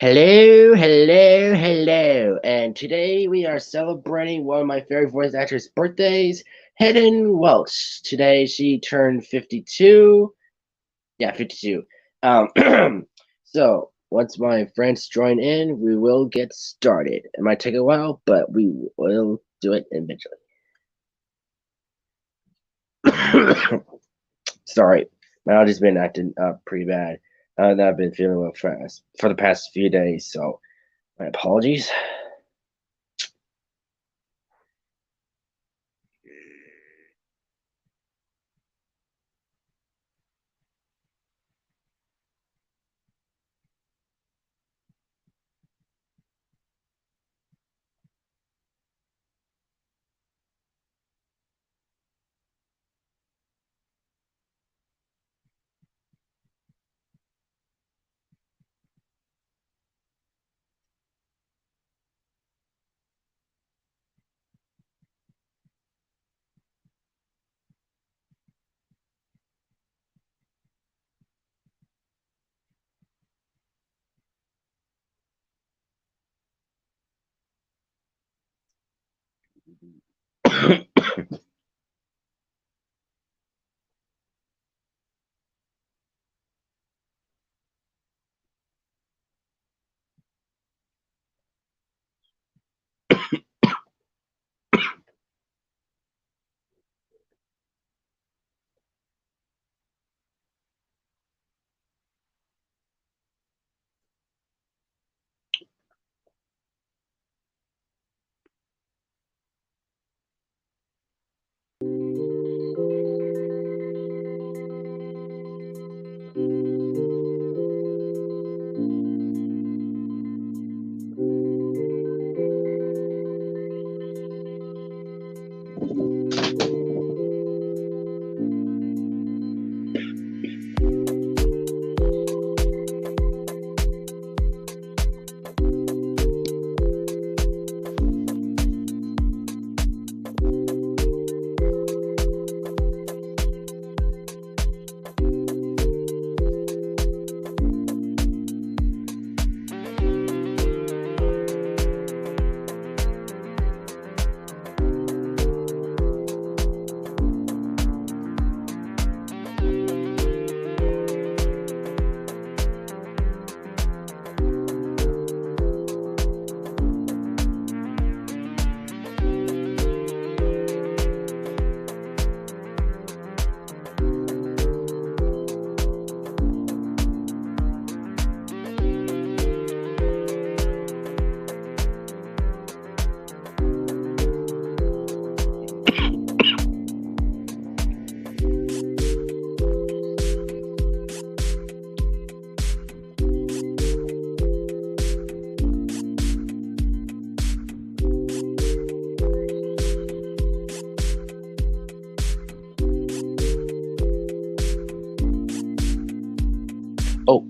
Hello, hello, hello. And today we are celebrating one of my favorite voice actors' birthdays, Hynden Walch. Today she turned 52. Yeah, 52. So once my friends join in, we will get started. It might take a while, but we will do it eventually. Sorry, my allergies been acting up pretty bad. And I've been feeling a little fast for the past few days, so my apologies. Oh,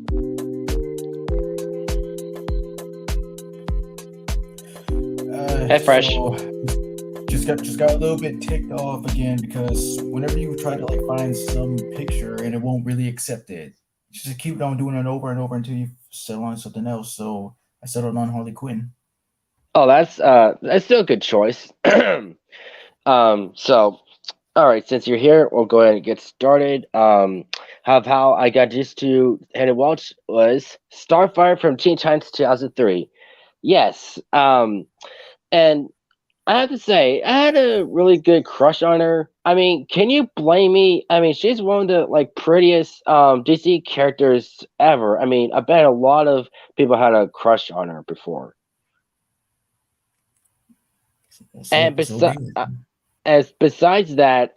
hey, Fresh. So just got a little bit ticked off again because whenever you try to like find some picture and it won't really accept it, just keep on doing it over and over until you settle on something else. So I settled on Harley Quinn. Oh, that's still a good choice. So all right, since you're here, we'll go ahead and get started. How I got used to Hannah Welch was Starfire from Teen Titans 2003. Yes. And I have to say, I had a really good crush on her. I mean, can you blame me? I mean, she's one of the like prettiest DC characters ever. I mean, I bet a lot of people had a crush on her before. So And so be besides, it. as besides that,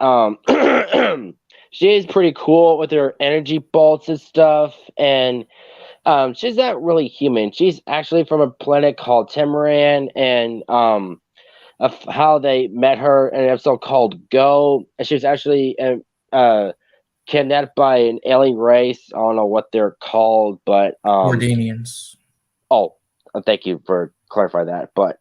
she is pretty cool with her energy bolts and stuff. And she's not really human. She's actually from a planet called Tamaran, and of how they met her in an episode called Go. And she was actually kidnapped by an alien race. I don't know what they're called, but Jordanians. oh, thank you for clarifying that. But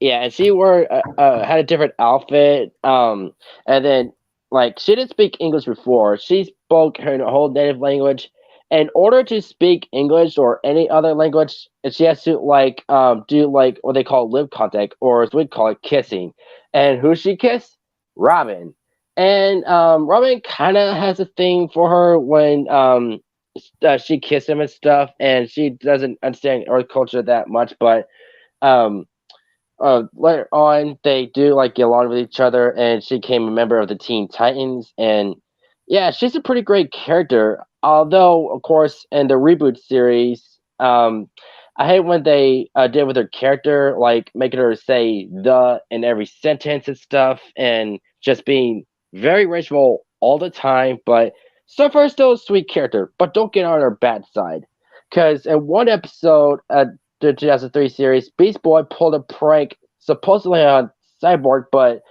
yeah, and she wore had a different outfit. And then like she didn't speak English before. She spoke her whole native language, in order to speak English or any other language, she has to do like what they call lip contact, or as we call it, kissing. And who she kissed? Robin. And Robin kind of has a thing for her when she kissed him and stuff, and she doesn't understand Earth culture that much, but um, later on they do like get along with each other, and she became a member of the Teen Titans, and yeah, she's a pretty great character. Although, of course, in the reboot series, I hate when they did with her character, like making her say "the" in every sentence and stuff, and just being very racial all the time. But Starfire is still a sweet character, but don't get on her bad side. Because in one episode, the 2003 series, Beast Boy pulled a prank supposedly on Cyborg, but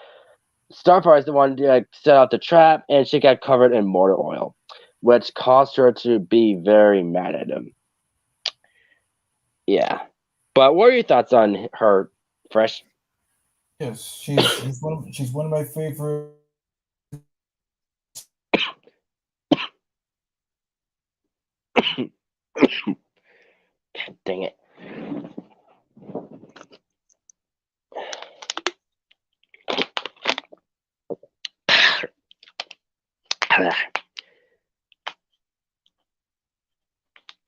Starfire is the one that set out the trap, and she got covered in motor oil, which caused her to be very mad at him. Yeah. But what are your thoughts on her, Fresh? Yes, she's one of my favorite. God dang it.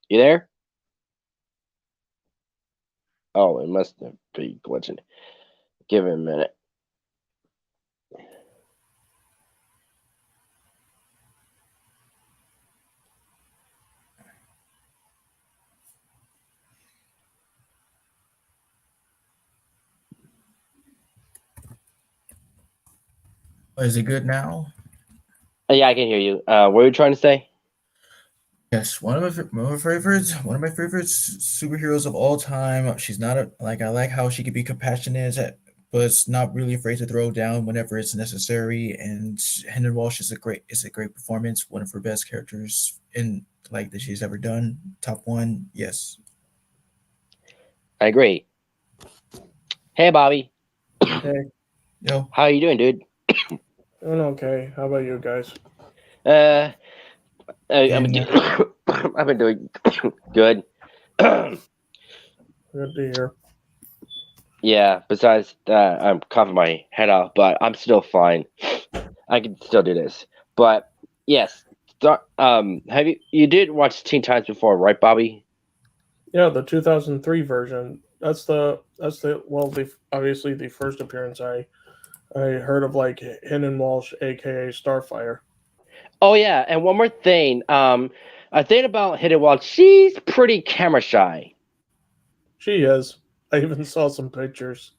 You there? Oh, it must be glitching. Give it a minute. Is it good now? Yeah, I can hear you. What were you trying to say? Yes, one of my favorites. One of my favorite superheroes of all time. She's not like, I like how she can be compassionate, but it's not really afraid to throw down whenever it's necessary. And Hynden Walch is a great performance. One of her best characters in like that she's ever done. Top one, yes. I agree. Hey, Bobby. Hey, Yo, How you doing, dude? doing okay. How about you guys? I've been doing good. Good to hear. Yeah, besides that, I'm coughing my head off, but I'm still fine. I can still do this. But yes, have you did watch Teen Titans before, right, Bobby? Yeah, the 2003 version. Obviously the first appearance I heard of, like Hynden Walch, aka Starfire. Oh yeah, and one more thing. A thing about Hidden Wild, she's pretty camera shy. She is. I even saw some pictures.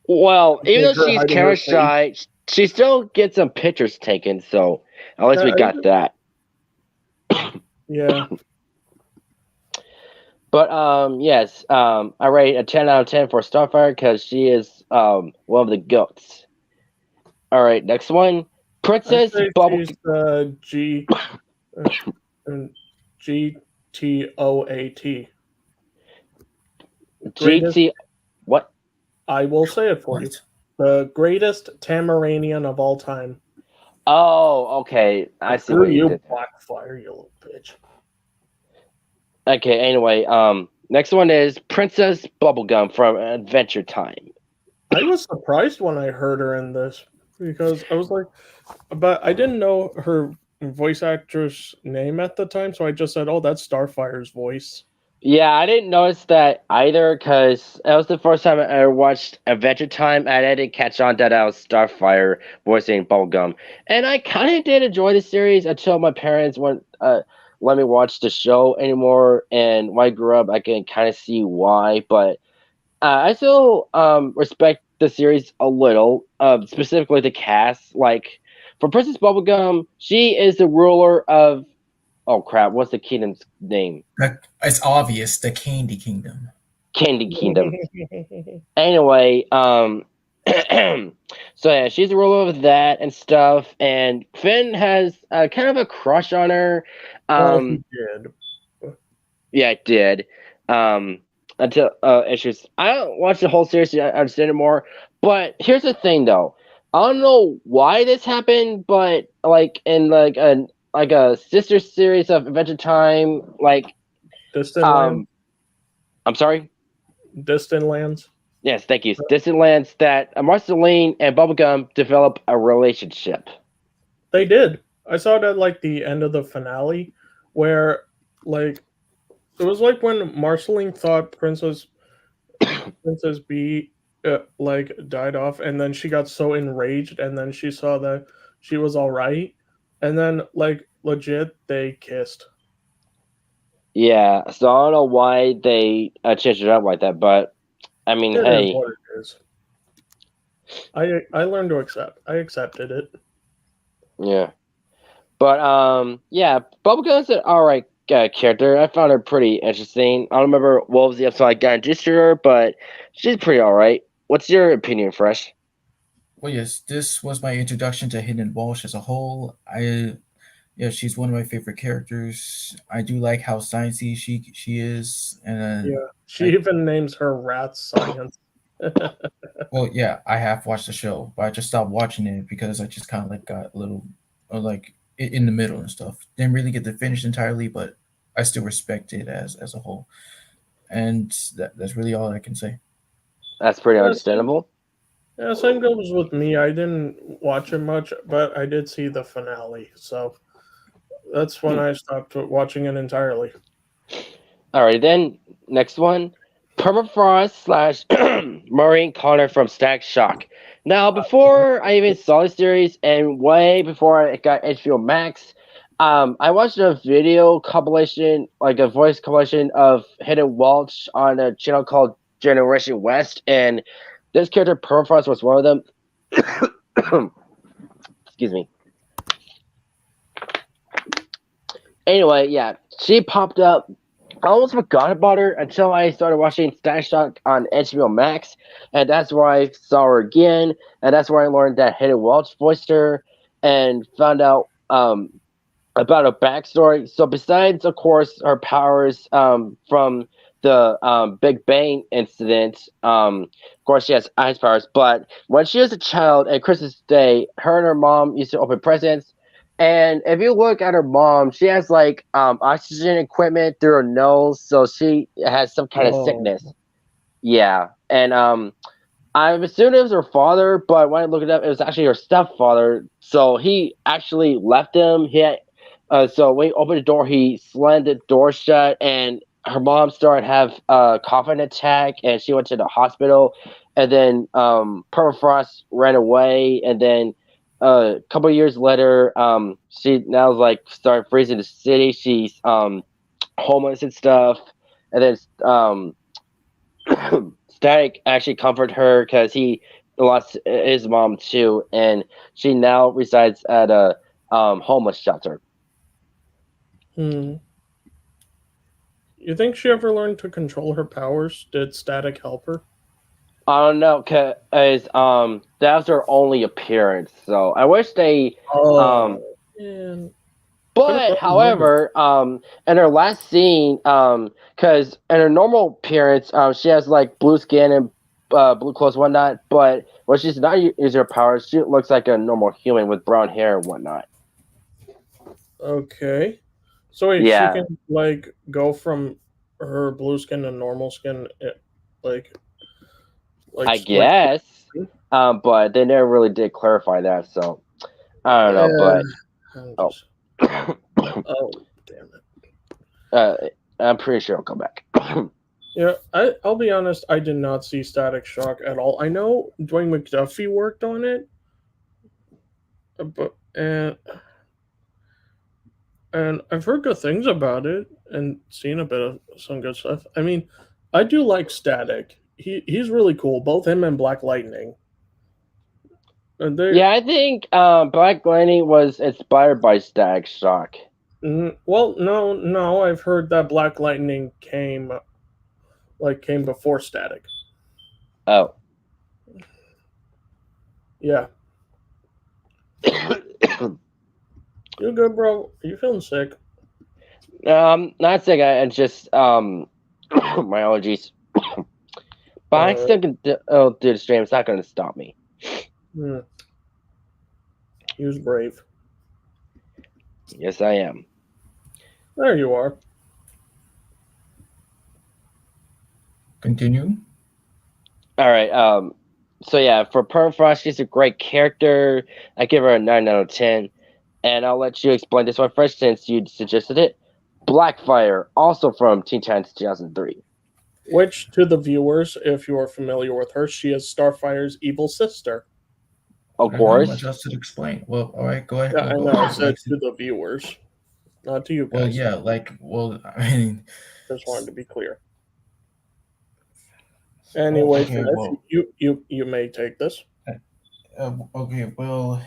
Well, even though Her she's hiding her camera face. shy, she still gets some pictures taken. So at least we got that. Yeah. But yes, I rate a 10 out of 10 for Starfire because she is one of the goats. All right, next one, Princess Bubble. She's GTOAT. GT. What? I will say it for you. The greatest Tamaranian of all time. Oh, okay. I see Screw what you you, did. Blackfire, you little bitch. Okay. Anyway, next one is Princess Bubblegum from Adventure Time. I was surprised when I heard her in this because I was like, but I didn't know her voice actress name at the time, so I just said, "Oh, that's Starfire's voice." Yeah, I didn't notice that either because that was the first time I ever watched Adventure Time, and I didn't catch on that I was Starfire voicing Bubblegum. And I kind of did enjoy the series until my parents wouldn't let me watch the show anymore. And when I grew up, I can kind of see why. But I still respect the series a little, specifically the cast. Like, for Princess Bubblegum, she is the ruler of. Oh crap! What's the kingdom's name? it's obvious. The Candy Kingdom. Candy Kingdom. Anyway, so yeah, she's the ruler of that and stuff, and Finn has kind of a crush on her. He did. Yeah, it did. Until issues. I don't watch the whole series to understand it more. But here's the thing, though. I don't know why this happened, but like in like an like a sister series of Adventure Time. Like, Distant Lands. I'm sorry. Distant Lands. Yes, thank you. Distant Lands that Marceline and Bubblegum develop a relationship. They did. I saw it at like the end of the finale, where like it was like when Marceline thought Princess B like died off, and then she got so enraged, and then she saw that she was all right, and then like legit they kissed. Yeah, so I don't know why they changed it up like that, but I mean, It is hey, what it is. I learned to accept. I accepted it. yeah. But yeah, Bubblegum's an alright character. I found her pretty interesting. I don't remember what was the episode I got introduced to her, but she's pretty alright. What's your opinion, Fresh? Well, yes, this was my introduction to Hynden Walch as a whole. Yeah, she's one of my favorite characters. I do like how sciencey she is, and Yeah, she even names her rat Science. well, yeah, I have watched the show, but I just stopped watching it because I just kind of like got a little, like in the middle and stuff. Didn't really get to finish entirely, but I still respect it as a whole, and that's really all I can say. That's pretty Yeah, understandable. Yeah, same goes with me. I didn't watch it much, but I did see the finale, so that's when I stopped watching it entirely. Alright, then next one, Permafrost slash Maureen Connor from Stack Shock. Now, before I even saw the series, and way before I got HBO Max, I watched a video compilation, like a voice compilation of Hynden Walch on a channel called Generation West, and this character Permafrost was one of them. Excuse me. Anyway, yeah, she popped up. I almost forgot about her until I started watching Stash Shock on HBO Max, and that's where I saw her again, and that's where I learned that Hynden Walch voiced her, and found out about her backstory. So besides, of course, her powers from the Big Bang incident, of course she has ice powers, but when she was a child at Christmas Day, her and her mom used to open presents. And if you look at her mom, she has like oxygen equipment through her nose, so she has some kind of sickness. Yeah, and I'm assuming it was her father, but when I looked it up, it was actually her stepfather. So he actually left him. So when he opened the door, he slammed the door shut, and her mom started to have a coughing attack, and she went to the hospital. And then Permafrost ran away, and then a couple of years later, she now like started freezing the city. She's homeless and stuff, and then Static actually comforted her because he lost his mom too, and she now resides at a homeless shelter. You think she ever learned to control her powers? Did Static help her? I don't know, cause that was her only appearance. So I wish they. Man. But however, in her last scene, because in her normal appearance, she has like blue skin and blue clothes, and whatnot. But when she's not using her powers, she looks like a normal human with brown hair and whatnot. Okay. So wait, Yeah. she can like go from her blue skin to normal skin, like I guess. But they never really did clarify that, so I don't know. But oh, damn it! I'm pretty sure it'll come back. Yeah, I'll be honest. I did not see Static Shock at all. I know Dwayne McDuffie worked on it, but and I've heard good things about it and seen a bit of some good stuff. I mean, I do like Static. He's really cool. Both him and Black Lightning. Yeah, I think Black Lightning was inspired by Static Shock. Well, no. I've heard that Black Lightning came before Static. Oh. Yeah. You good, bro? Are you feeling sick? Not sick. It's just my allergies. But I still can do the stream. It's not going to stop me. He was brave. Yes, I am. There you are. Continue. All right. So yeah, for Permafrost, she's a great character. I give her a 9 out of 10, and I'll let you explain this one first since you suggested it. Blackfire, also from Teen Titans 2003. Which, to the viewers, if you are familiar with her, she is Starfire's evil sister. Of There's not much course. else to explain. Well, all right, go ahead. Yeah, Well, I go know. I ahead. said to the viewers, not to you Well, guys. yeah, I mean, Just wanted to be clear. Anyway, okay, well, you may take this. okay, well,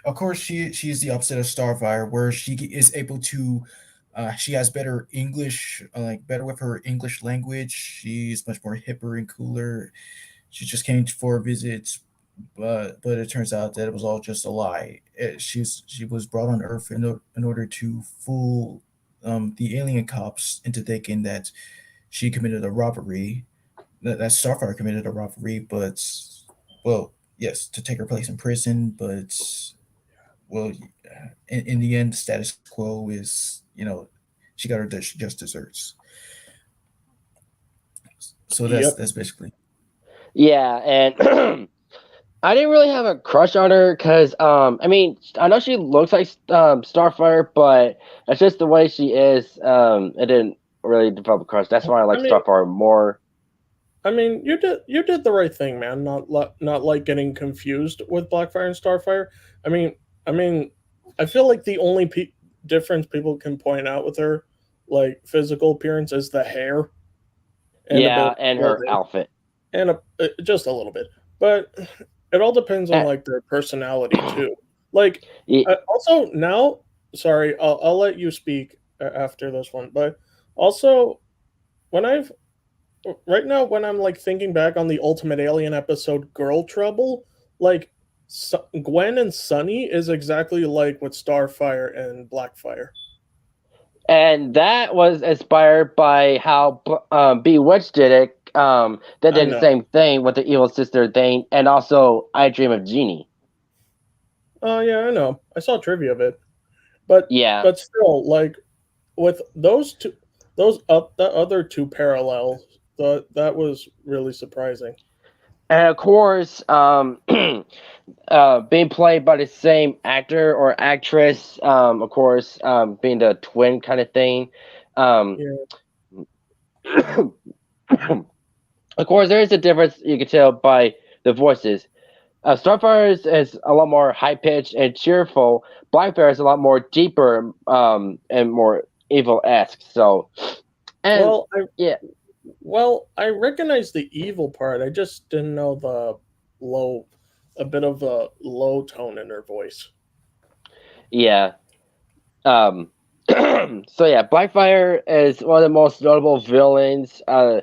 of course, she's the opposite of Starfire, where she is able to, she has better English, like better with her English language. She's much more hipper and cooler. She just came for a visit, but it turns out that it was all just a lie. She was brought on Earth in order to fool the alien cops into thinking that she committed a robbery, that Starfire committed a robbery, but well, yes, to take her place in prison, but well, in the end, status quo is she got her just desserts. So Yep. that's basically. Yeah, and I didn't really have a crush on her because, I mean, I know she looks like Starfire, but it's just the way she is. I didn't really develop a crush. That's why I I like mean, Starfire more. you did the right thing, man. Not like getting confused with Blackfire and Starfire. I mean, I mean, I feel like the only difference people can point out with her, like physical appearance, is the hair and a bit Yeah, of and her clothing, outfit. and just a little bit. But it all depends on Uh, like their personality too. Like y- also now, sorry, I'll let you speak after this one. But also when I've right now when I'm like thinking back on the Ultimate Alien episode Girl Trouble, like Gwen and Sunny is exactly like what Starfire and Blackfire. and that was inspired by how Bewitched did it. They I did the know. same thing with the evil sister thing, and also I Dream of Jeannie. Oh yeah, I know. I saw trivia of it, but Yeah, but still, like with those two, the other two parallels, that was really surprising. and of course, being played by the same actor or actress, of course, being the twin kind of thing. Um, Yeah, of course, there is a difference you can tell by the voices. Starfire is a lot more high pitched and cheerful. Blackfire is a lot more deeper and more evil esque. So, and well, I yeah, I recognize the evil part. I just didn't know the low, a bit of a low tone in her voice. yeah. Um, so yeah, Blackfire is one of the most notable villains, of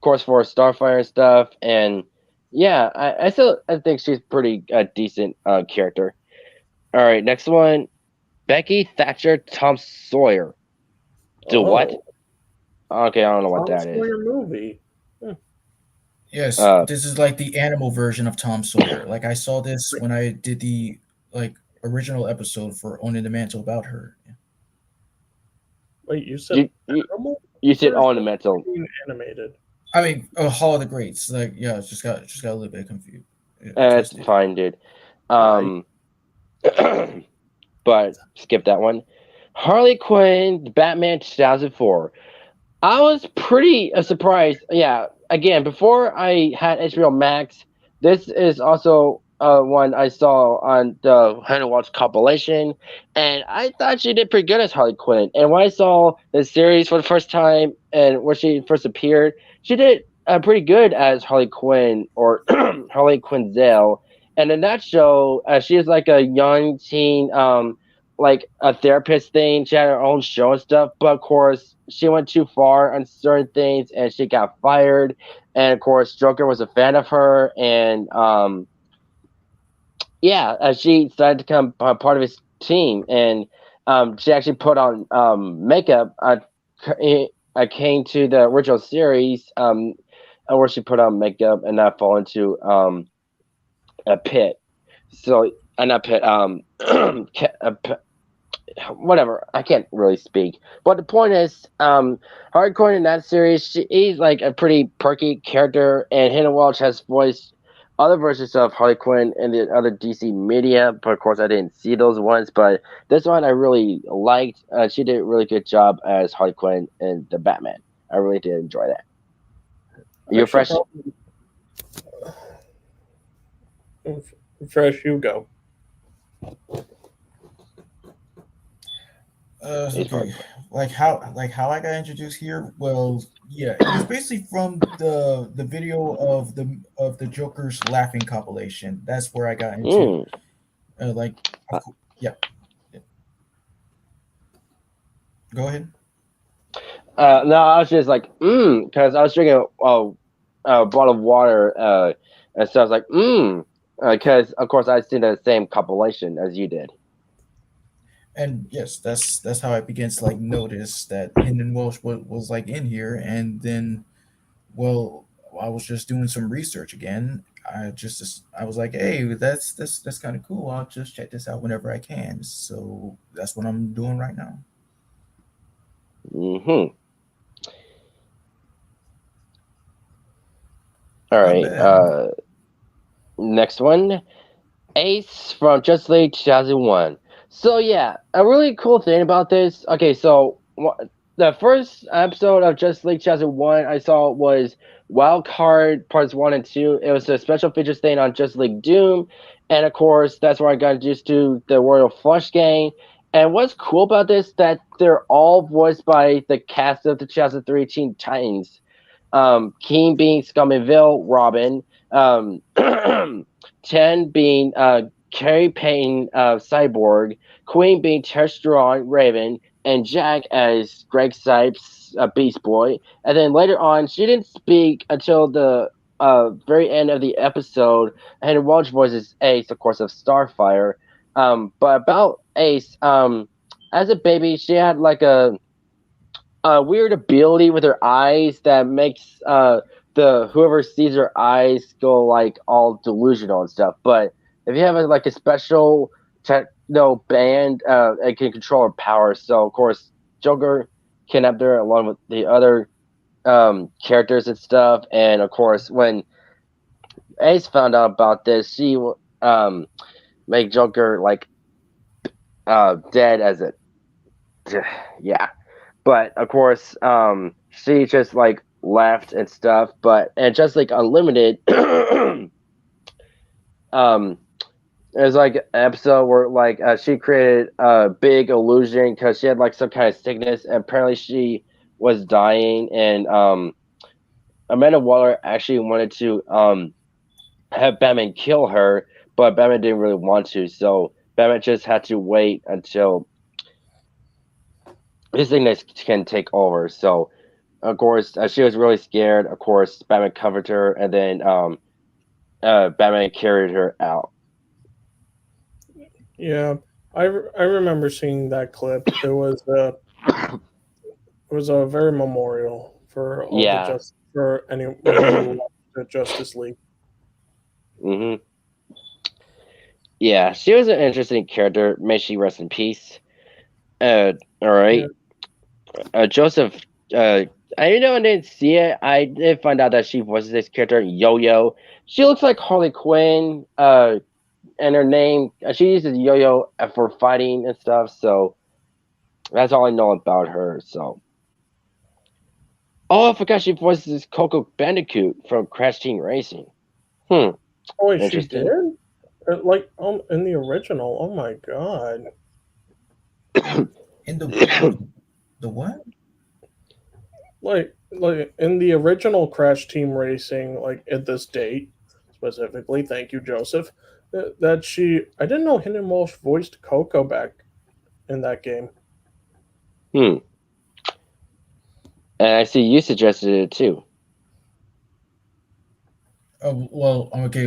course, for Starfire and stuff. And yeah, I think she's pretty decent character. All right, next one, Becky Thatcher Tom Sawyer. Do what? Oh, Okay, I don't know what Tom that is. Sawyer movie. Hmm. Yes, Uh, this is like the animal version of Tom Sawyer. Like I saw this when I did the like original episode for Owning the Mantle about her. Wait, you said you you, animal you said version? ornamental. I mean animated. I mean, Hall of the Greats. Like, yeah, just got a little bit confused, That's twisted. fine, dude. Right. Um, but skip that one. Harley Quinn, Batman 2004. I was pretty surprised. Yeah, again, before I had HBO Max, this is also one I saw on the Hynden Walch compilation, and I thought she did pretty good as Harley Quinn. And when I saw the series for the first time and when she first appeared, she did pretty good as Harley Quinn or Harley Quinzel. And in that show, she is like a young teen. Like a therapist thing. She had her own show and stuff, but of course she went too far on certain things and she got fired. And of course, Joker was a fan of her, and yeah, she decided to become part of his team. And she actually put on makeup. I came to the original series where she put on makeup and not fall into a pit. So not pit. whatever. I can't really speak. But the point is, Harley Quinn in that series, he's like a pretty perky character, and Hynden Walch has voiced other versions of Harley Quinn in the other DC media. But of course, I didn't see those ones. But this one I really liked. She did a really good job as Harley Quinn in the Batman. I really did enjoy that. You're fresh. Fresh, you go. Okay. Like how I got introduced here. Well, yeah, it was basically from the video of the Joker's laughing compilation. That's where I got into. Yeah. Go ahead. No, I was just like, because I was drinking a bottle of water, and so I was like, because of course I'd seen the same compilation as you did. And yes, that's how I began to like notice that Hynden Walch was like in here, and then, well, I was just doing some research again. I was like, hey, that's kind of cool. I'll just check this out whenever I can. So that's what I'm doing right now. All right. Next one, Ace from Justice League 2001. So yeah, a really cool thing about this. Okay, so the first episode of Justice League 2001 I saw was Wild Card Parts 1 and 2. It was a special features thing on Justice League Doom, and of course that's where I got introduced to the Royal Flush Gang. And what's cool about this that they're all voiced by the cast of the 2003 Teen Titans. Keen being Scummaville, Robin, 10 being Carrie Payton, Cyborg, Queen being Testosterone, Raven, and Jack as Greg Sipes, Beast Boy. And then later on, she didn't speak until the very end of the episode. And Walch voices Ace, of course, of Starfire. But about Ace, as a baby, she had like a weird ability with her eyes that makes whoever sees her eyes go like all delusional and stuff. But if you have a special techno band, it can control her power. So of course, Joker kidnapped her along with the other characters and stuff. And of course, when Ace found out about this, she made Joker dead as it. Yeah. But of course, she just left and stuff. And just Unlimited, there's an episode where she created a big illusion because she had some kind of sickness, and apparently she was dying. And Amanda Waller actually wanted to have Batman kill her, but Batman didn't really want to, so Batman just had to wait until his sickness can take over. So, of course, she was really scared. Of course, Batman covered her, and then Batman carried her out. Yeah, I remember seeing that clip. It was a very memorial for all for anyone who watched the Justice League. Mm-hmm. Yeah, she was an interesting character. May she rest in peace. All right. Yeah. Joseph, I didn't see it. I did find out that she voices this character, Yo-Yo. She looks like Harley Quinn, and her name, she uses Yo-Yo for fighting and stuff, so that's all I know about her, so. Oh, I forgot she voices Coco Bandicoot from Crash Team Racing. Oh, wait, she did? In the original, oh my god. In the what? Like in the original Crash Team Racing, at this date specifically, thank you, Joseph. I didn't know Hynden Walch voiced Coco back in that game. And I see you suggested it too. Well, okay.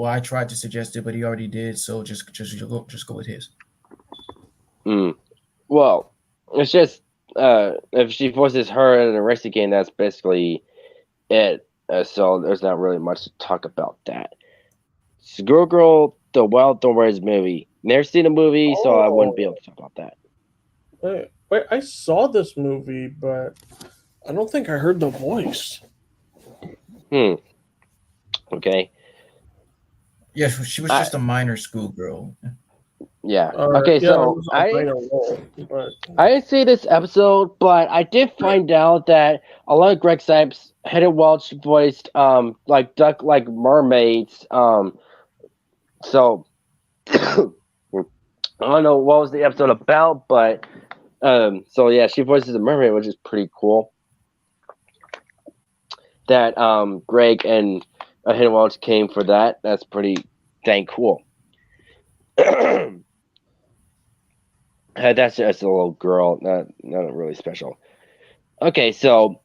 I tried to suggest it, but he already did. So just go with his. Well, it's just if she voices her in a racing game, that's basically it. So there's not really much to talk about that. Girl, the Wild Thornberrys movie. Never seen the movie, so I wouldn't be able to talk about that. Wait, I saw this movie, but I don't think I heard the voice. Okay. Yeah, she was just a minor schoolgirl. Yeah. Okay. Yeah, it So was a minor role, but I didn't see this episode, but I did find out that a lot of Greg Sipes, Hynden Walch voiced like duck like mermaids. So I don't know what was the episode about, but so yeah, she voices a mermaid, which is pretty cool. That Greg and Hynden Walch came for that. That's pretty dang cool. That's just a little girl, not really special. Okay, so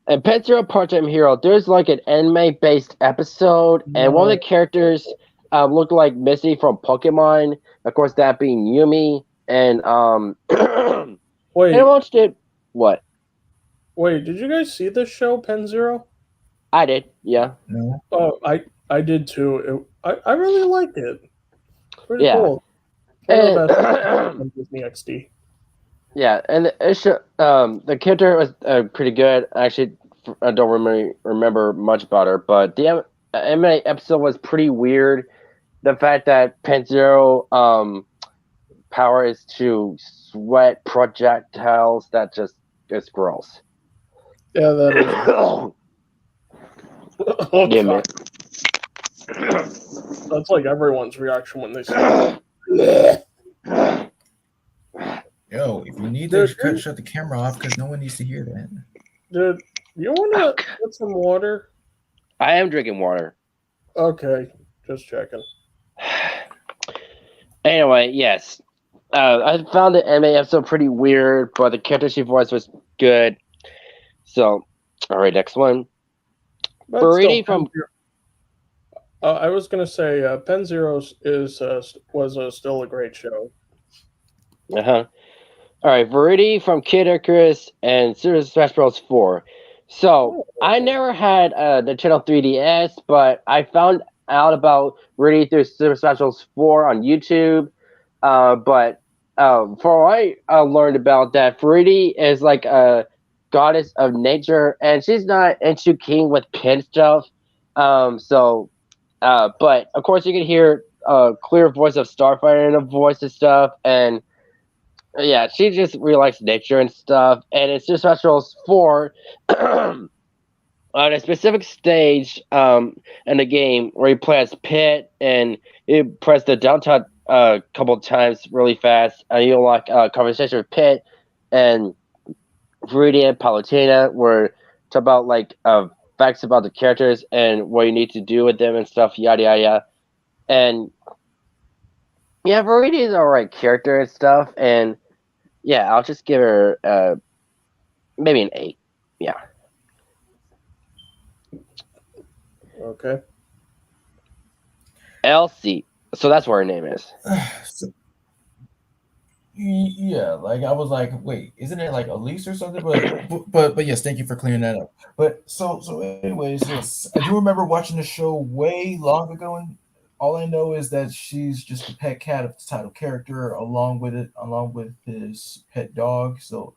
in Penn Zero Part-Time Hero, there's like an anime-based episode, and one of the characters looked like Missy from Pokemon. Of course, that being Yumi, and wait, I watched it. What? Wait, did you guys see this show, Penn Zero? I did, yeah. No. Oh, I did too. I really liked it. Pretty Yeah. cool. One of the best on Disney XD. Yeah, and the character was pretty good. Actually, I don't remember much about her, but the anime episode was pretty weird. The fact that Penn Zero power is to sweat projectiles, that just is gross. Yeah, that is. Oh, Give me. That's like everyone's reaction when they see it. Yo, if you need to shut the camera off because no one needs to hear that. Dude, you want to get some water? I am drinking water. Okay, just checking. Anyway, yes. I found the anime episode pretty weird, but the character she voiced was good. So, all right, next one. Viridi from. I was gonna say Penn Zero was still a great show. All right, Viridi from Kid Icarus and Super Smash Bros. 4. So I never had the Channel 3DS, but I found out about Viridi through Super Smash Bros. 4 on YouTube. But for what I learned about that, Viridi is like a goddess of nature, and she's not into king with Penn stuff. But of course you can hear a clear voice of Starfire in the voice and stuff, and yeah, she just really likes nature and stuff. And it's just Specials 4 on a specific stage in the game where you play as Pit, and you press the down tap a couple of times really fast, and you unlock a conversation with Pit and Viridi and Palutena, where talk about like facts about the characters and what you need to do with them and stuff, yada yada. And yeah, Viridi is an alright character and stuff, and yeah, I'll just give her maybe an 8. Yeah. Okay. Elsie. So that's what her name is. Yeah, like I was like, wait, isn't it like Elise or something? But yes, thank you for clearing that up. But so anyways, yes, I do remember watching the show way long ago, and all I know is that she's just a pet cat of the title character, along with his pet dog. So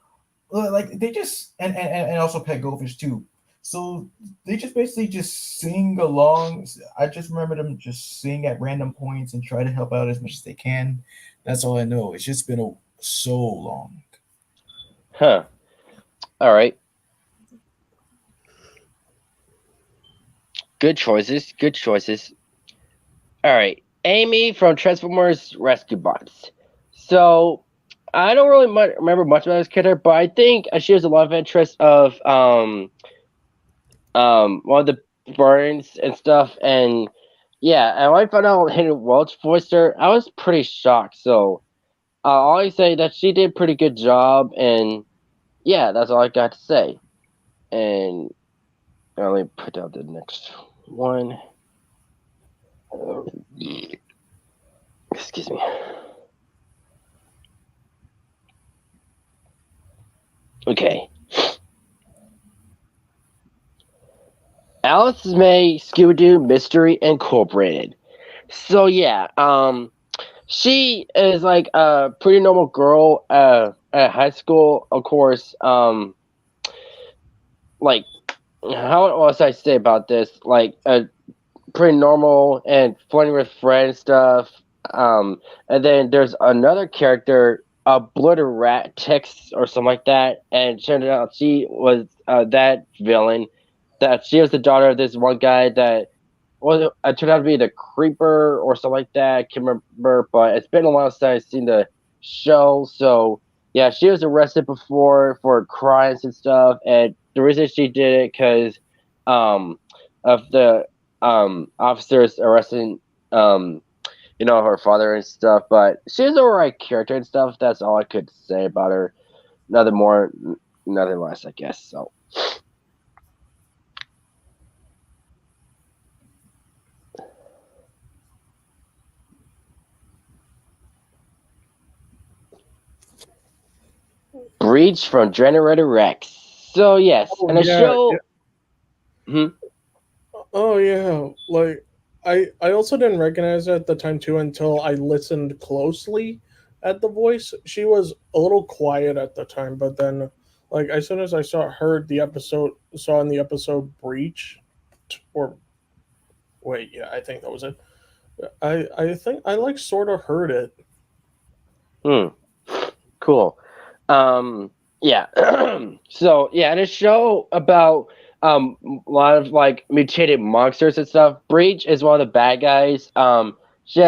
like they just and also pet goldfish too. So they just basically just sing along. I just remember them just sing at random points and try to help out as much as they can. That's all I know. It's just been so long. Huh. All right. Good choices. Good choices. All right. Amy from Transformers Rescue Bots. So I don't really remember much about this character, but I think she has a lot of interest of one of the burns and stuff, and yeah, and when I found out Hynden Walch voiced her, I was pretty shocked. So I'll always say that she did a pretty good job, and yeah, that's all I got to say. And let me put out the next one. Excuse me. Okay. Alice May Scooby Doo Mystery Incorporated. So yeah, she is like a pretty normal girl at high school, of course, like how was I say about this? Like pretty normal and funny with friends stuff. And then there's another character, a Blitter Rat Tex or something like that, and it turned out she was that villain. That she was the daughter of this one guy that well, it turned out to be the Creeper or something like that. I can't remember, but it's been a while since I've seen the show. So yeah, she was arrested before for crimes and stuff, and the reason she did it because um, of the officers arresting her father and stuff. But she's a alright character and stuff. That's all I could say about her. Nothing more, nothing less, I guess. So. Breach from Generator Rex. So yes, and the show. Yeah. Oh yeah, like I also didn't recognize her at the time too until I listened closely at the voice. She was a little quiet at the time, but then like as soon as I saw in the episode Breach, or wait, yeah, I think that was it. I think I like sort of heard it. Cool. Yeah. So yeah, and a show about a lot of like mutated monsters and stuff. Breach is one of the bad guys. She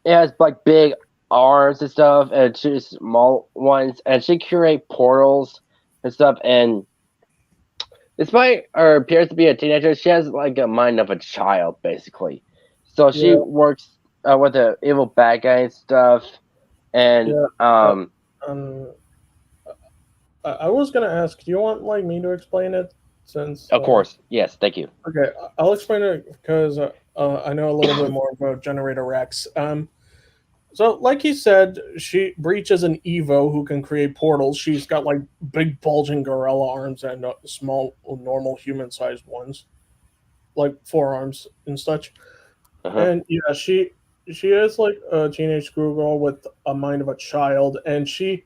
has like big arms and stuff, and she's small ones, and she create portals and stuff. And despite her appears to be a teenager, she has like a mind of a child, basically. So she works with the evil bad guy and stuff, and I was gonna ask, do you want like me to explain it? Since of course, yes, thank you. Okay, I'll explain it because I know a little bit more about Generator Rex. So like he said, Breach is an Evo who can create portals. She's got like big bulging gorilla arms and small normal human-sized ones, like forearms and such. And yeah, she is like a teenage schoolgirl with a mind of a child, and she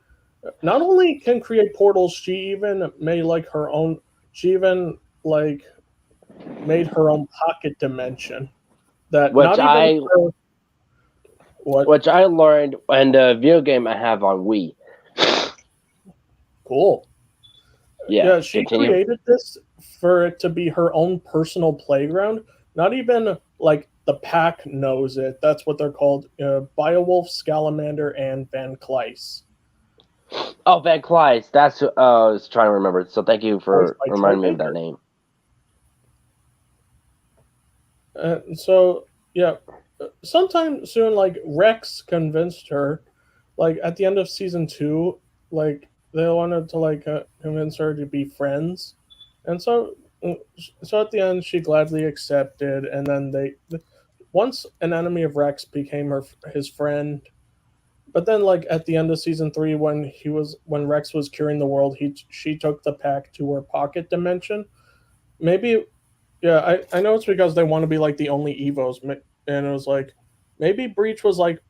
not only can create portals, she even made like her own. She even like made her own pocket dimension. Which I learned in the video game I have on Wii. Cool. Yeah, she created this for it to be her own personal playground. Not even like the pack knows it. That's what they're called: Biowolf, Scalamander, and Van Kleis. Oh, Van Kleis. That's I was trying to remember. So thank you for reminding me of that name. So yeah, sometime soon, like Rex convinced her, like at the end of season 2, like they wanted to like convince her to be friends, and so at the end she gladly accepted. And then once an enemy of Rex became his friend. But then, like at the end of season 3, when Rex was curing the world, she took the pack to her pocket dimension. Maybe, yeah, I know it's because they want to be like the only Evos, and it was like maybe Breach was like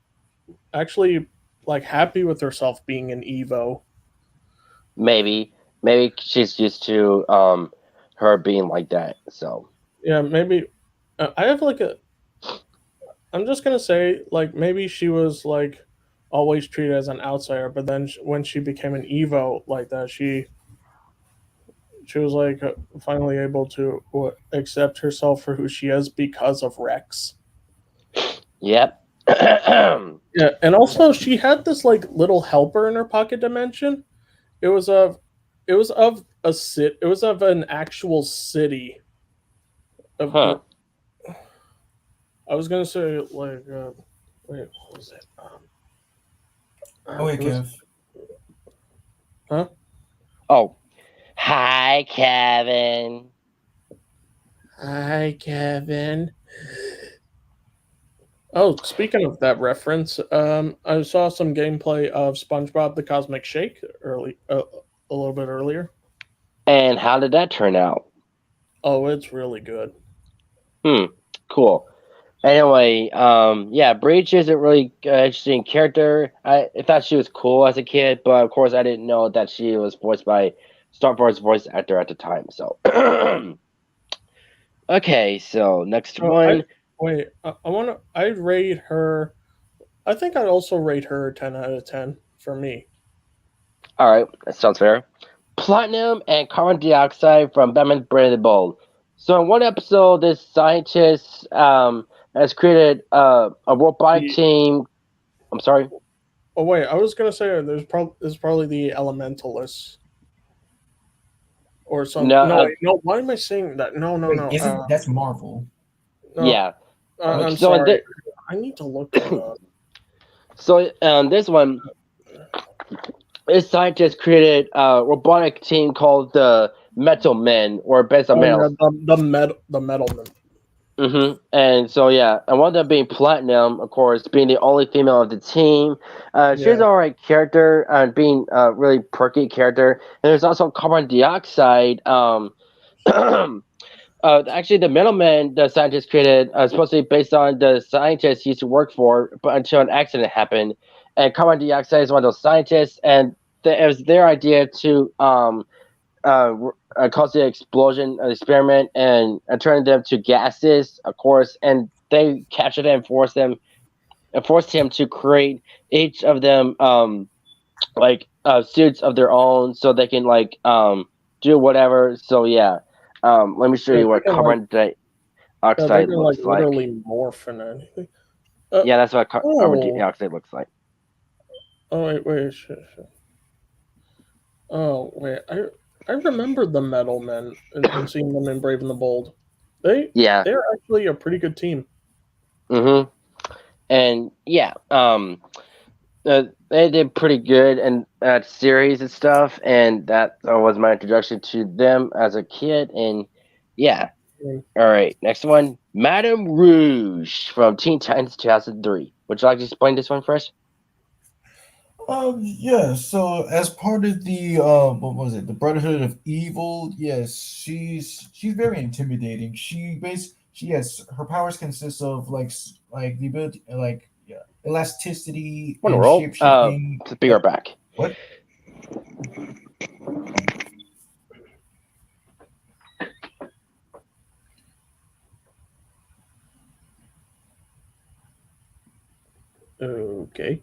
actually like happy with herself being an Evo. Maybe she's used to her being like that. So yeah, maybe I have like I'm just gonna say like maybe she was like always treated as an outsider, but then when she became an Evo like that, she was like finally able to accept herself for who she is because of Rex. Yep. Yeah, and also she had this like little helper in her pocket dimension. It was of an actual city. I was gonna say like wait, what was it? Kev. Huh? Oh. Hi, Kevin. Hi, Kevin. Oh, speaking of that reference, I saw some gameplay of SpongeBob the Cosmic Shake a little bit earlier. And how did that turn out? Oh, it's really good. Cool. Anyway, yeah, Breach is a really interesting character. I thought she was cool as a kid, but of course I didn't know that she was voiced by Starfire's voice actor at the time. So, okay, so next I one. wait. I want to. I'd rate her. I think I'd also rate her 10 out of 10 for me. All right, that sounds fair. Platinum and carbon dioxide from Batman Brand Bold. So in one episode, this scientist has created a robotic The, team. I'm sorry. oh wait, I was gonna say there's probably the Elementalists or some. No, No, wait, no. Why am I saying that? No, no, Wait, no. isn't that's Marvel? No. yeah. I'm So sorry. I need to look that up. So this one, this scientist created a robotic team called the Metal Men, or based on Oh, yeah, metals. the Metalman. And so yeah, and one of them being Platinum, of course, being the only female of the team. She's Yeah. an alright character, and being a really perky character. And there's also carbon dioxide. Actually, the middleman the scientist created supposed to be based on the scientist he used to work for, but until an accident happened, and carbon dioxide is one of those scientists, and it was their idea to cause the explosion experiment and turn them to gases, of course, and they captured them and forced him to create each of them suits of their own so they can do whatever. So yeah. Let me show Yeah, you what they can, carbon they dioxide can looks like. literally morph and anything. Yeah, that's what carbon Oh. dioxide looks like. Oh wait. Shit. Oh wait, I remember the Metal Men and seeing them in Brave and the Bold. Yeah. They're actually a pretty good team. And yeah, they did pretty good in that series and stuff, and that was my introduction to them as a kid. And yeah, all right, next one, Madame Rouge from Teen Titans 2003. Would you like to explain this one first? Yeah. So as part of the what was it? The Brotherhood of Evil. Yes, she's very intimidating. She has her powers consist of like the ability elasticity Want to and roll? shapeshifting. Be right back. What? Okay.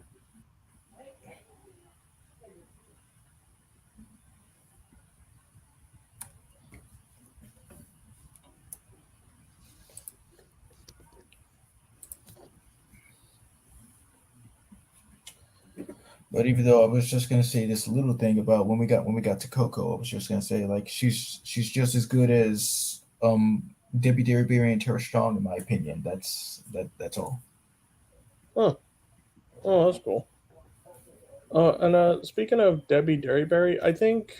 But even though I was just gonna say this little thing about when we got to Coco, I was just gonna say like she's just as good as Debbie Derryberry and Tara Strong in my opinion. That's all. Huh. Oh, that's cool. And speaking of Debbie Derryberry, I think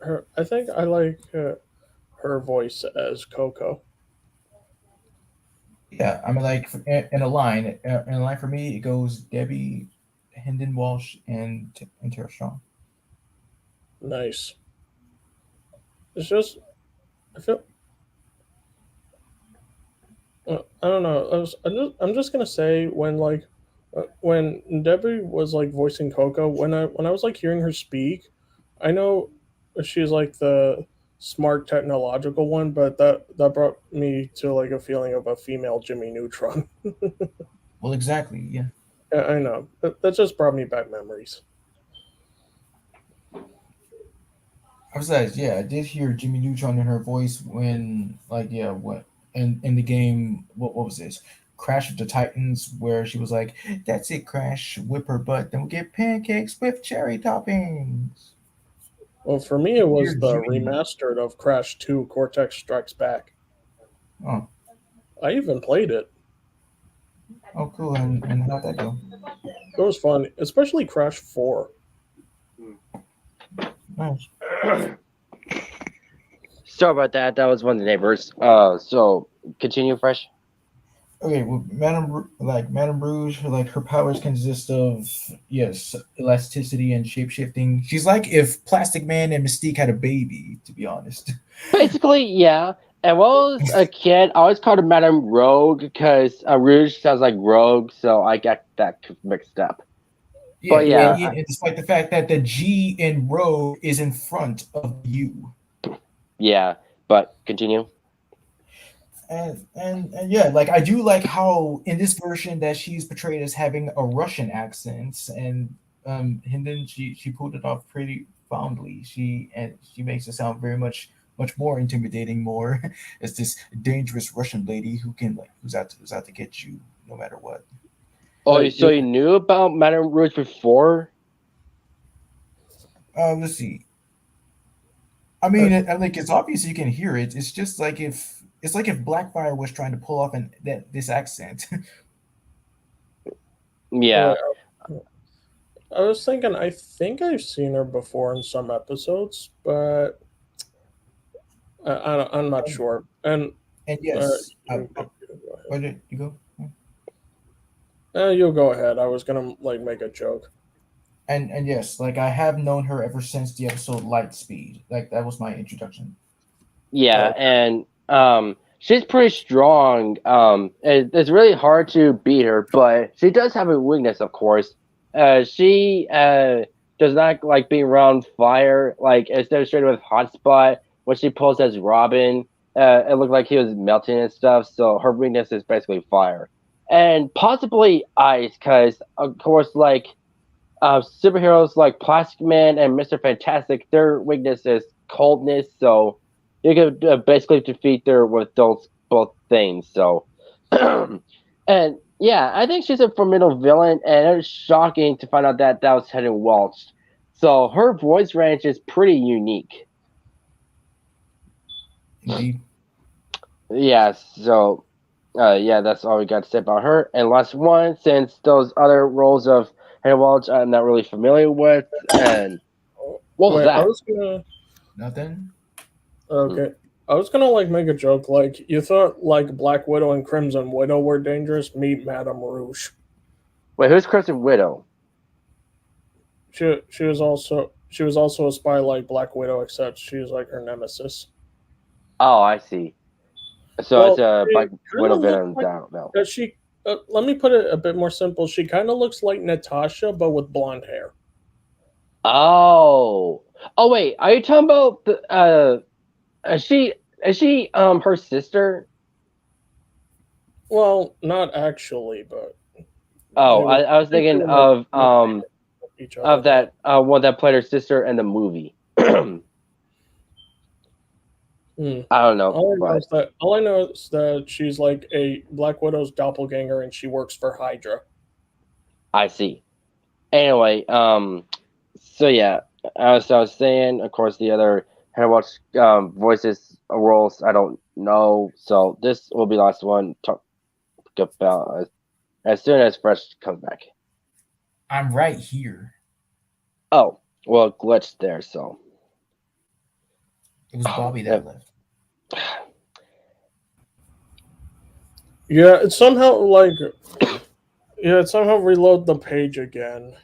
I like her voice as Coco. Yeah, I mean like in a line for me it goes Debbie, Hynden Walch, and Tara Strong. Nice. It's just I feel I don't know. I'm just gonna say when Debbie was like voicing Coco, when I was like hearing her speak, I know she's like the smart technological one, but that brought me to like a feeling of a female Jimmy Neutron. Well, exactly. Yeah. Yeah, I know. That just brought me back memories. Besides, yeah, I did hear Jimmy Neutron in her voice when, like, yeah, what in the game, what was this? Crash of the Titans, where she was like, "That's it, Crash, whip her butt, then we'll get pancakes with cherry toppings." Well, for me, it was Hear the Jimmy. remastered of Crash 2 Cortex Strikes Back. Oh, I even played it. oh, cool. And how'd that go? It was fun, especially Crash 4. Nice. Sorry about that. That was one of the neighbors. So continue, Fresh. Okay, well, Madame Rouge, like her powers consist of yes, elasticity and shapeshifting. She's like if Plastic Man and Mystique had a baby, to be honest. Basically, yeah. And well, as a kid, I always called her Madame Rogue because Rouge sounds like Rogue, so I got that mixed up. Yeah, But yeah, and despite the fact that the G in Rogue is in front of the U. yeah. But continue. And yeah, like I do like how in this version that she's portrayed as having a Russian accent, and Hynden, she pulled it off pretty fondly. She makes it sound very much more intimidating, more as this dangerous Russian lady who can like who's out to get you no matter what. Oh, so you knew about Madame Rouge before? Let's see. I mean, I think it's obvious you can hear it. It's just like if Blackfire was trying to pull off this accent. Yeah. I was thinking, I think I've seen her before in some episodes, but I'm not sure. And yes, you go. you'll go ahead. I was gonna like make a joke. And yes, like I have known her ever since the episode Lightspeed. Like that was my introduction. Yeah, and she's pretty strong. It's really hard to beat her, but she does have a weakness, of course. She does not like being around fire. Like it's demonstrated with Hotspot when she posed as Robin. It looked like he was melting and stuff. So her weakness is basically fire, and possibly ice, because of course, like superheroes like Plastic Man and Mr. Fantastic, their weakness is coldness. So you can basically defeat her with those both things. So, and yeah, I think she's a formidable villain, and it was shocking to find out that was Hynden Walch. So her voice range is pretty unique. Indeed. Yeah. So, yeah, that's all we got to say about her. And last one, since those other roles of Hynden Walch I'm not really familiar with, and what was that? I was gonna Nothing. Okay. I was gonna like make a joke, like you thought like Black Widow and Crimson Widow were dangerous. Meet Madame Rouge. Wait, who's Crimson Widow? She was also a spy like Black Widow, except she was like her nemesis. Oh, I see. So it's a Black Widow villain. No. She let me put it a bit more simple. She kind of looks like Natasha, but with blonde hair. Oh, wait, are you talking about the Is she her sister? Well, not actually, but oh, I was thinking of that one that played her sister in the movie. I don't know. All I know is that she's like a Black Widow's doppelganger, and she works for Hydra. I see. Anyway, so yeah, as I was saying, of course, the other Hynden Walch voices roles I don't know, so this will be the last one. Talk about as soon as Fresh comes back. I'm right here. Oh, well, glitched there, so it was Bobby that left. Yeah, it somehow reload the page again.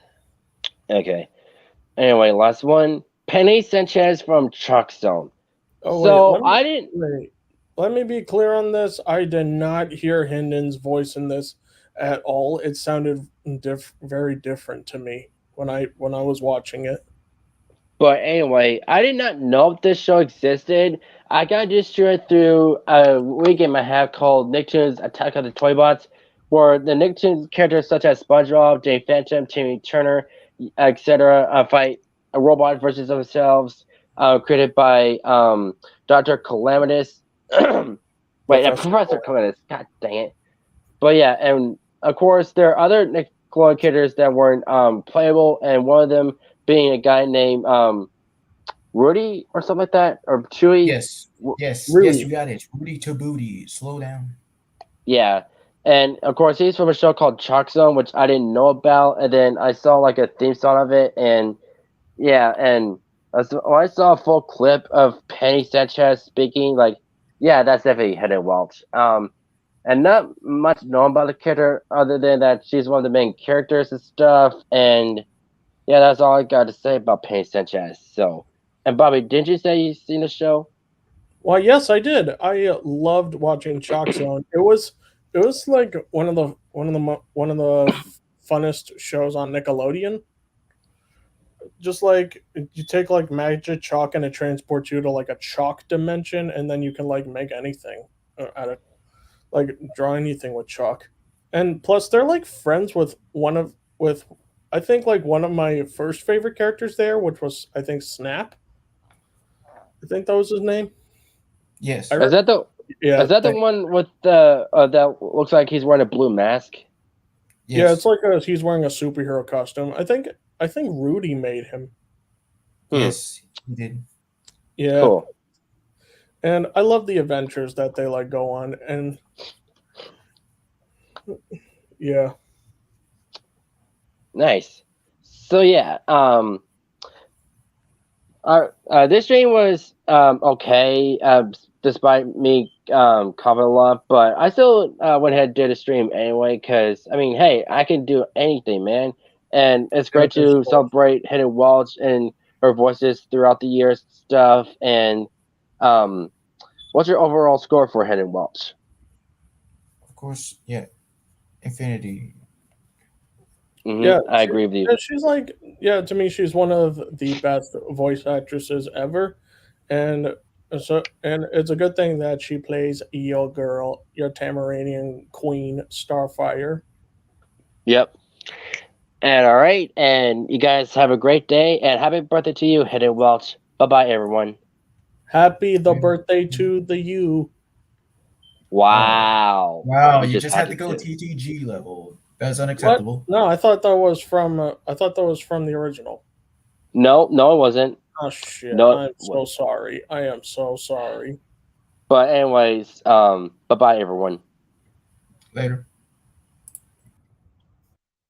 Okay. Anyway, last one. Penny Sanchez from Truck Zone. Oh, so let me be clear on this. I did not hear Hynden's voice in this at all. It sounded very different to me when I was watching it. But anyway, I did not know this show existed. I got distributed through a week and a half called Nicktoons Attack of the Toybots, where the Nicktoons characters such as SpongeBob, Jane Phantom, Timmy Turner, etc. Fight a robot versions of themselves, created by Dr. Calamitous. Wait, Professor Calamitous. God dang it. But yeah, and of course there are other Nickelodeon characters that weren't playable, and one of them being a guy named Rudy or something like that, or Chewy. Yes, Rudy. Yes, you got it. Rudy to booty. Slow down. Yeah, and of course he's from a show called Chalk Zone, which I didn't know about, and then I saw like a theme song of it, and yeah, and when I saw a full clip of Penny Sanchez speaking, like, yeah, that's definitely Hynden Walch. And not much known about the character other than that she's one of the main characters and stuff, and yeah, that's all I got to say about Penny Sanchez. So, and Bobby, didn't you say you've seen the show? Well, yes, I did. I loved watching Chalk Zone. It was like one of the funnest shows on Nickelodeon. Just like you take like magic chalk and it transports you to like a chalk dimension, and then you can like make anything out of like draw anything with chalk. And plus, they're like friends with I think like one of my first favorite characters there, which was I think Snap. I think that was his name. Yes. I Is that the Yeah, is that the one with the that looks like he's wearing a blue mask? yeah, Yes. it's like he's wearing a superhero costume. I think Rudy made him. Yes. He did. Yeah, Cool. and I love the adventures that they like go on, and yeah, Nice. So yeah, this stream was okay, despite me commenting a lot, but I still went ahead and did a stream anyway because I mean, hey, I can do anything, man, and it's great that's to cool. celebrate Hynden Walch and her voices throughout the years stuff. And what's your overall score for Hynden Walch? Of course, yeah. Infinity. Yeah, I agree with you. she's like, yeah, to me, she's one of the best voice actresses ever, and and it's a good thing that she plays your girl, your Tamaranian queen, Starfire. Yep. And all right, and you guys have a great day, and happy birthday to you, Hynden Walch. Bye bye, everyone. Happy the birthday to the you. Wow. Wow, You you just had to it, go too. TTG level. That's What? unacceptable. No, I thought that was from. I thought that was from the original. No, it wasn't. Oh shit! No, I'm so sorry. I am so sorry. but anyways, bye bye, everyone. Later.